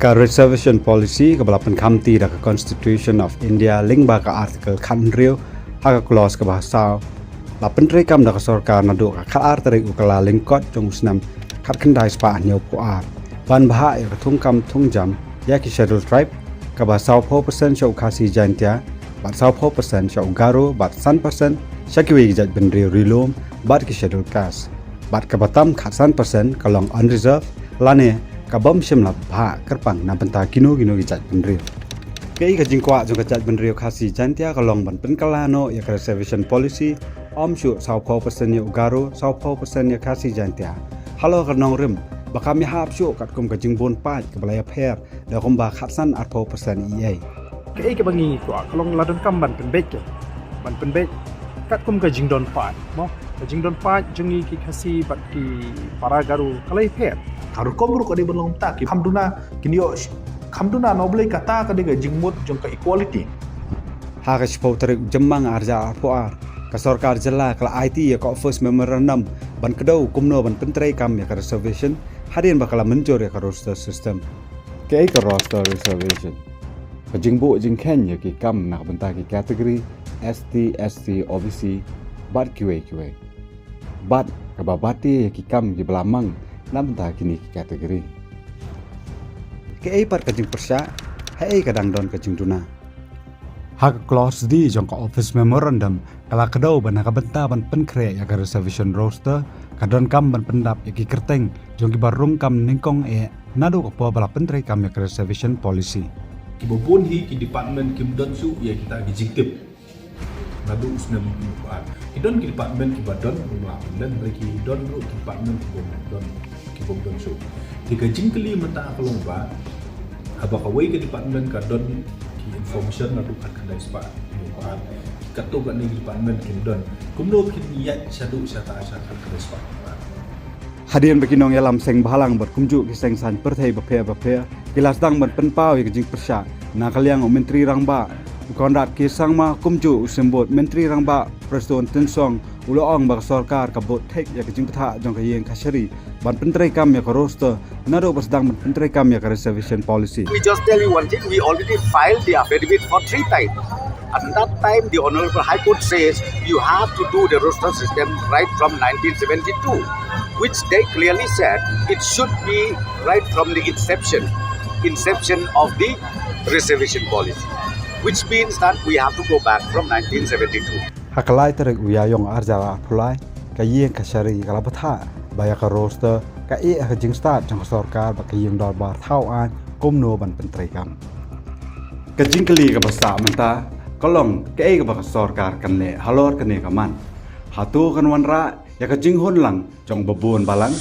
Ka reservation policy ka balapan khamti da ka Constitution of India ling ba ka article khan rio ha ka clause ka bahasa la pentri kam da ka sarkar na do ka khar tari ukala ling kot jong snam khat khandai spa nyau pu ar ban bha ya ka thung kam thung jam ya ki schedule tribe ka ba 4% shau khasi jantia bat 4% shau garo bat 1% shakiwi jaj ben rio rilom bat ki schedule kas bat ka batam khat 1% ka long unreserved lane kabam shimlap bha kerpang na banta kino gijat benrio kei ka jingkwa jong gijat benrio khasi jantia ka long ban pen kalano ya ka reservation policy om shu 4% ya ugaro 4% ya khasi jantia halo ka nong rim bakam ya hap shu kat kum ka jingbon paj ka balaya pher da kum ba khatsan 4% ea kei ka bangi ko kalong ladon kam ban pen bek kat kum ka jingdon paj mo ka jingdon paj jongi ki khasi bat ki para garu kalai pher harus komru ko di belum tak kamduna kinyo kamduna noble kata ka diga jingmut jong ka equality ha ka shpo tarik jemmang arja ar ka sarkar jilla kala IT ya ka first memorandum ban kedau kumno ban pentrei kam ya ka reservation hadian bakala mencur ya ka roster system ke ka roster reservation ka jingbo jingkhen ya ki kam na banta ki category ST SC OBC bat QA bat ka babati ya ki kam di belamang nam ta kini kategori ke ai par kajing persya hai kadang don kajing duna hak clause di jong ka office memorandum kala kedau ban ka benta ban penkre ya ka reservation roster kadon kam ban pendap ya ki kerteng jong ki barung kam ningkong nado ka po bala pentre kam ya ka reservation policy kibobon hi ki department kimdon su ya kita gijingtip nadu usnam buat kidon ki department ki badon rumah dan mereka don ru department kibon don so tiga jingkeli mata kalong ba haba kawai ke department ka don ki information nadu kan kandai spa buat kato ga ni department kimdon kumno kin yat sadu sata kan kandai spa hadian bekinong yalam seng balang ber kumju ki seng san perthai baphe kilas dang ban penpau ya kajing persya na kaliang menteri rangba konrat ki sangma kumju usembot menteri rangba preston tensong uloong ba sarkar kabot thek ya kajing patha jong ka yeng khasari ban pentrei kam ya ka roster nado basdang ban pentrei kam ya ka reservation policy we just tell you one thing, we already filed the affidavit for 3 times. At that time the Honorable High Court says you have to do the roster system right from 1972, which they clearly said it should be right from the inception of the reservation policy, which means that we have to go back from 1972. hakalai terek uyayong arja phulai ka yeng khasari kala patha baya ka roster ka ka jing start jong sarkar ba ka yeng dor bar thau an kumno ban pentrei kam ka jingkeli ka basa manta kolong ka ba ka sarkar kan le halor kan ne ka man hatu kan wanra ya ka jing hon lang jong babun balang